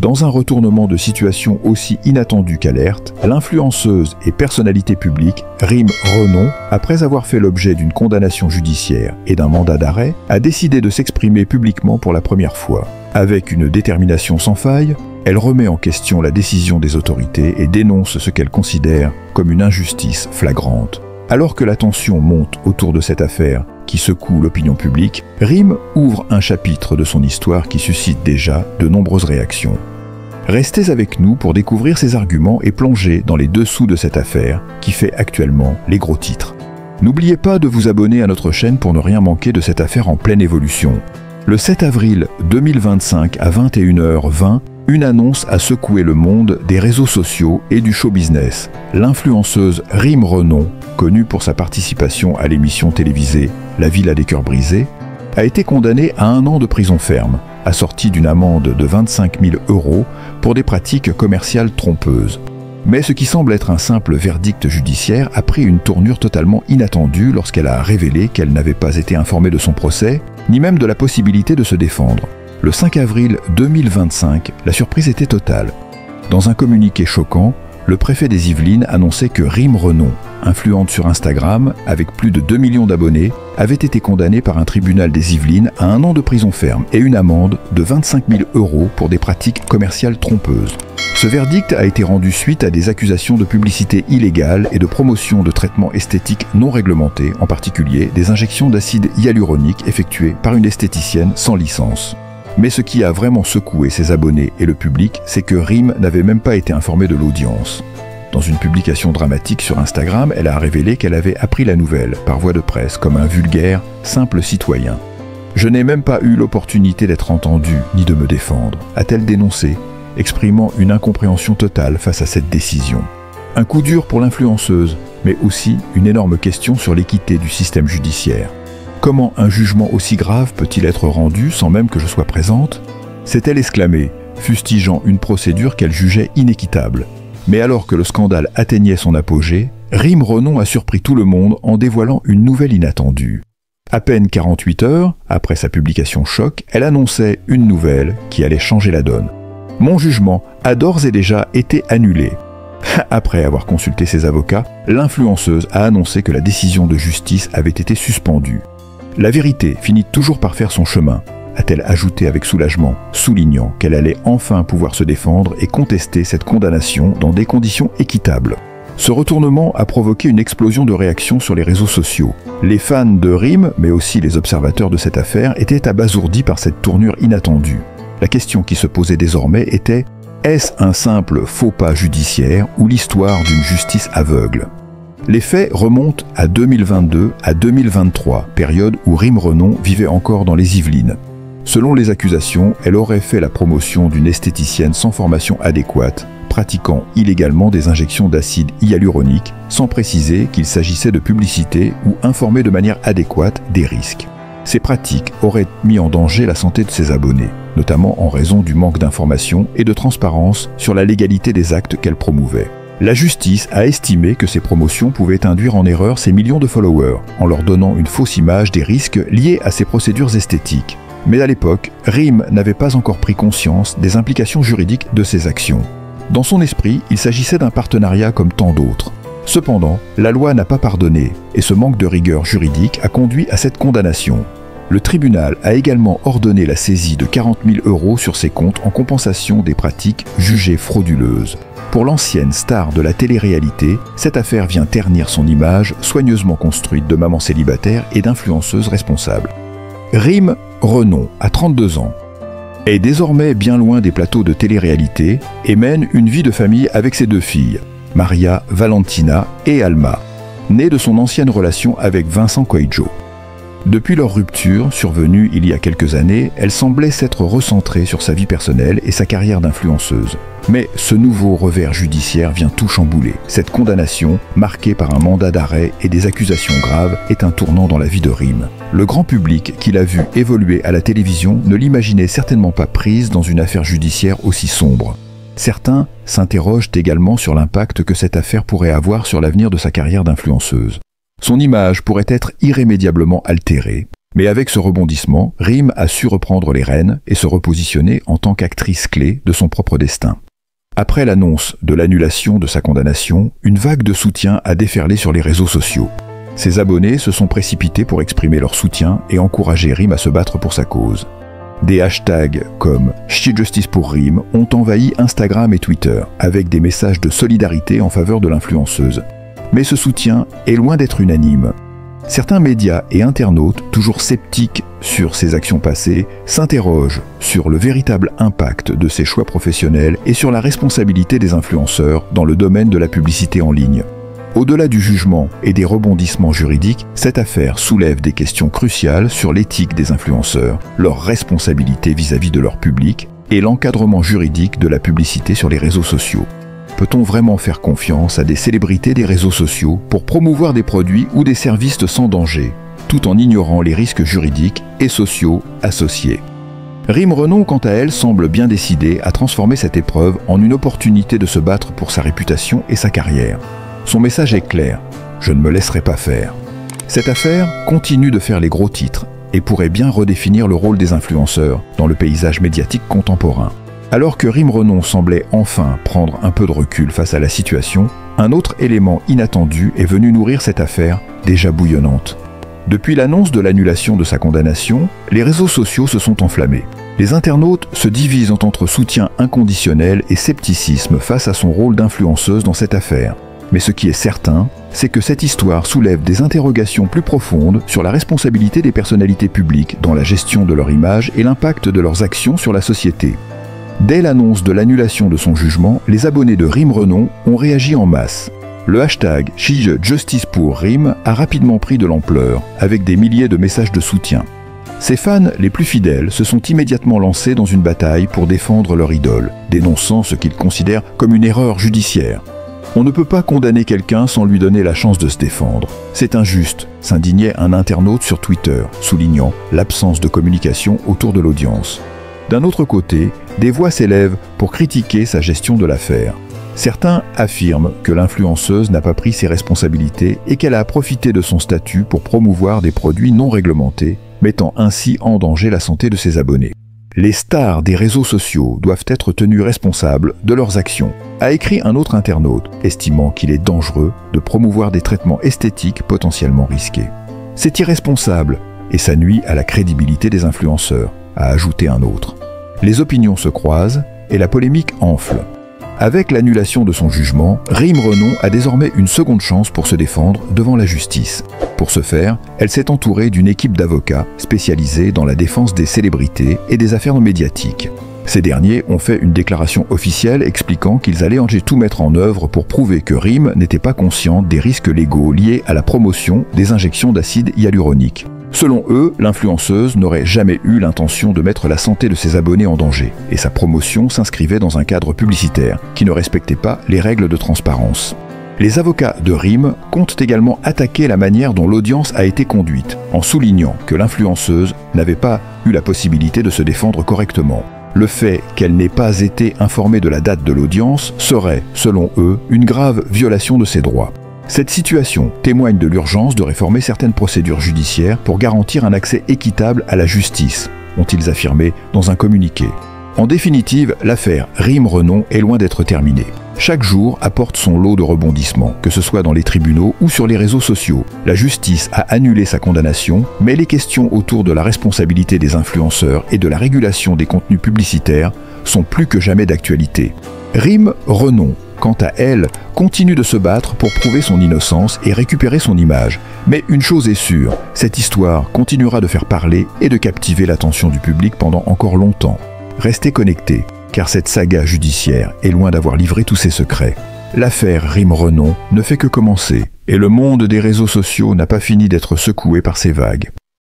Dans un retournement de situation aussi inattendu qu'alerte, l'influenceuse et personnalité publique Rim Renon, après avoir fait l'objet d'une condamnation judiciaire et d'un mandat d'arrêt, a décidé de s'exprimer publiquement pour la première fois. Avec une détermination sans faille, elle remet en question la décision des autorités et dénonce ce qu'elle considère comme une injustice flagrante. Alors que la tension monte autour de cette affaire qui secoue l'opinion publique, Rim ouvre un chapitre de son histoire qui suscite déjà de nombreuses réactions. Restez avec nous pour découvrir ses arguments et plonger dans les dessous de cette affaire qui fait actuellement les gros titres. N'oubliez pas de vous abonner à notre chaîne pour ne rien manquer de cette affaire en pleine évolution. Le 7 avril 2025 à 21h20, une annonce a secoué le monde des réseaux sociaux et du show business. L'influenceuse Rim Renon, connue pour sa participation à l'émission télévisée La Villa des Cœurs Brisés, a été condamnée à 1 an de prison ferme, assortie d'une amende de 25 000 € pour des pratiques commerciales trompeuses. Mais ce qui semble être un simple verdict judiciaire a pris une tournure totalement inattendue lorsqu'elle a révélé qu'elle n'avait pas été informée de son procès, ni même de la possibilité de se défendre. Le 5 avril 2025, la surprise était totale. Dans un communiqué choquant, le préfet des Yvelines annonçait que Rim Renon, influente sur Instagram avec plus de 2 millions d'abonnés, avait été condamnée par un tribunal des Yvelines à 1 an de prison ferme et une amende de 25 000 € pour des pratiques commerciales trompeuses. Ce verdict a été rendu suite à des accusations de publicité illégale et de promotion de traitements esthétiques non réglementés, en particulier des injections d'acide hyaluronique effectuées par une esthéticienne sans licence. Mais ce qui a vraiment secoué ses abonnés et le public, c'est que Rim n'avait même pas été informée de l'audience. Dans une publication dramatique sur Instagram, elle a révélé qu'elle avait appris la nouvelle, par voie de presse, comme un vulgaire, simple citoyen. « Je n'ai même pas eu l'opportunité d'être entendue, ni de me défendre », a-t-elle dénoncé, exprimant une incompréhension totale face à cette décision. Un coup dur pour l'influenceuse, mais aussi une énorme question sur l'équité du système judiciaire. Comment un jugement aussi grave peut-il être rendu sans même que je sois présente ? S'est-elle exclamée, fustigeant une procédure qu'elle jugeait inéquitable. Mais alors que le scandale atteignait son apogée, Rim Renon a surpris tout le monde en dévoilant une nouvelle inattendue. À peine 48 heures après sa publication choc, elle annonçait une nouvelle qui allait changer la donne. Mon jugement a d'ores et déjà été annulé. Après avoir consulté ses avocats, l'influenceuse a annoncé que la décision de justice avait été suspendue. La vérité finit toujours par faire son chemin, a-t-elle ajouté avec soulagement, soulignant qu'elle allait enfin pouvoir se défendre et contester cette condamnation dans des conditions équitables. Ce retournement a provoqué une explosion de réactions sur les réseaux sociaux. Les fans de Rim, mais aussi les observateurs de cette affaire, étaient abasourdis par cette tournure inattendue. La question qui se posait désormais était « Est-ce un simple faux pas judiciaire ou l'histoire d'une justice aveugle ?» Les faits remontent à 2022 à 2023, période où Rim Renon vivait encore dans les Yvelines. Selon les accusations, elle aurait fait la promotion d'une esthéticienne sans formation adéquate, pratiquant illégalement des injections d'acide hyaluronique, sans préciser qu'il s'agissait de publicité ou informer de manière adéquate des risques. Ces pratiques auraient mis en danger la santé de ses abonnés, notamment en raison du manque d'informations et de transparence sur la légalité des actes qu'elle promouvait. La justice a estimé que ces promotions pouvaient induire en erreur ces millions de followers, en leur donnant une fausse image des risques liés à ces procédures esthétiques. Mais à l'époque, Rim n'avait pas encore pris conscience des implications juridiques de ses actions. Dans son esprit, il s'agissait d'un partenariat comme tant d'autres. Cependant, la loi n'a pas pardonné, et ce manque de rigueur juridique a conduit à cette condamnation. Le tribunal a également ordonné la saisie de 40 000 € sur ses comptes en compensation des pratiques jugées frauduleuses. Pour l'ancienne star de la télé-réalité, cette affaire vient ternir son image soigneusement construite de maman célibataire et d'influenceuse responsable. Rim Renon, à 32 ans, est désormais bien loin des plateaux de télé-réalité et mène une vie de famille avec ses 2 filles, Maria Valentina et Alma, nées de son ancienne relation avec Vincent Coelho. Depuis leur rupture, survenue il y a quelques années, elle semblait s'être recentrée sur sa vie personnelle et sa carrière d'influenceuse. Mais ce nouveau revers judiciaire vient tout chambouler. Cette condamnation, marquée par un mandat d'arrêt et des accusations graves, est un tournant dans la vie de Rim. Le grand public qui l'a vu évoluer à la télévision ne l'imaginait certainement pas prise dans une affaire judiciaire aussi sombre. Certains s'interrogent également sur l'impact que cette affaire pourrait avoir sur l'avenir de sa carrière d'influenceuse. Son image pourrait être irrémédiablement altérée. Mais avec ce rebondissement, Rim a su reprendre les rênes et se repositionner en tant qu'actrice clé de son propre destin. Après l'annonce de l'annulation de sa condamnation, une vague de soutien a déferlé sur les réseaux sociaux. Ses abonnés se sont précipités pour exprimer leur soutien et encourager Rim à se battre pour sa cause. Des hashtags comme #SheJustice pour Rim ont envahi Instagram et Twitter avec des messages de solidarité en faveur de l'influenceuse. Mais ce soutien est loin d'être unanime. Certains médias et internautes, toujours sceptiques sur ses actions passées, s'interrogent sur le véritable impact de ses choix professionnels et sur la responsabilité des influenceurs dans le domaine de la publicité en ligne. Au-delà du jugement et des rebondissements juridiques, cette affaire soulève des questions cruciales sur l'éthique des influenceurs, leur responsabilité vis-à-vis de leur public et l'encadrement juridique de la publicité sur les réseaux sociaux. Peut-on vraiment faire confiance à des célébrités des réseaux sociaux pour promouvoir des produits ou des services sans danger, tout en ignorant les risques juridiques et sociaux associés? Rim Renon, quant à elle, semble bien décidée à transformer cette épreuve en une opportunité de se battre pour sa réputation et sa carrière. Son message est clair, je ne me laisserai pas faire. Cette affaire continue de faire les gros titres et pourrait bien redéfinir le rôle des influenceurs dans le paysage médiatique contemporain. Alors que Rim Renon semblait enfin prendre un peu de recul face à la situation, un autre élément inattendu est venu nourrir cette affaire déjà bouillonnante. Depuis l'annonce de l'annulation de sa condamnation, les réseaux sociaux se sont enflammés. Les internautes se divisent entre soutien inconditionnel et scepticisme face à son rôle d'influenceuse dans cette affaire. Mais ce qui est certain, c'est que cette histoire soulève des interrogations plus profondes sur la responsabilité des personnalités publiques dans la gestion de leur image et l'impact de leurs actions sur la société. Dès l'annonce de l'annulation de son jugement, les abonnés de Rim Renon ont réagi en masse. Le hashtag #SheJustice pour Rim a rapidement pris de l'ampleur, avec des milliers de messages de soutien. Ses fans les plus fidèles se sont immédiatement lancés dans une bataille pour défendre leur idole, dénonçant ce qu'ils considèrent comme une erreur judiciaire. On ne peut pas condamner quelqu'un sans lui donner la chance de se défendre. C'est injuste, s'indignait un internaute sur Twitter, soulignant l'absence de communication autour de l'audience. D'un autre côté, des voix s'élèvent pour critiquer sa gestion de l'affaire. Certains affirment que l'influenceuse n'a pas pris ses responsabilités et qu'elle a profité de son statut pour promouvoir des produits non réglementés, mettant ainsi en danger la santé de ses abonnés. Les stars des réseaux sociaux doivent être tenues responsables de leurs actions, a écrit un autre internaute, estimant qu'il est dangereux de promouvoir des traitements esthétiques potentiellement risqués. C'est irresponsable et ça nuit à la crédibilité des influenceurs, a ajouté un autre. Les opinions se croisent et la polémique enfle. Avec l'annulation de son jugement, Rim Renon a désormais une seconde chance pour se défendre devant la justice. Pour ce faire, elle s'est entourée d'une équipe d'avocats spécialisés dans la défense des célébrités et des affaires médiatiques. Ces derniers ont fait une déclaration officielle expliquant qu'ils allaient tout mettre en œuvre pour prouver que Rim n'était pas consciente des risques légaux liés à la promotion des injections d'acide hyaluronique. Selon eux, l'influenceuse n'aurait jamais eu l'intention de mettre la santé de ses abonnés en danger, et sa promotion s'inscrivait dans un cadre publicitaire qui ne respectait pas les règles de transparence. Les avocats de Rim comptent également attaquer la manière dont l'audience a été conduite, en soulignant que l'influenceuse n'avait pas eu la possibilité de se défendre correctement. Le fait qu'elle n'ait pas été informée de la date de l'audience serait, selon eux, une grave violation de ses droits. Cette situation témoigne de l'urgence de réformer certaines procédures judiciaires pour garantir un accès équitable à la justice, ont-ils affirmé dans un communiqué. En définitive, l'affaire Rim Renon est loin d'être terminée. Chaque jour apporte son lot de rebondissements, que ce soit dans les tribunaux ou sur les réseaux sociaux. La justice a annulé sa condamnation, mais les questions autour de la responsabilité des influenceurs et de la régulation des contenus publicitaires sont plus que jamais d'actualité. Rim Renon, quant à elle, continue de se battre pour prouver son innocence et récupérer son image. Mais une chose est sûre, cette histoire continuera de faire parler et de captiver l'attention du public pendant encore longtemps. Restez connectés, car cette saga judiciaire est loin d'avoir livré tous ses secrets. L'affaire Rim Renon ne fait que commencer, et le monde des réseaux sociaux n'a pas fini d'être secoué par ces vagues.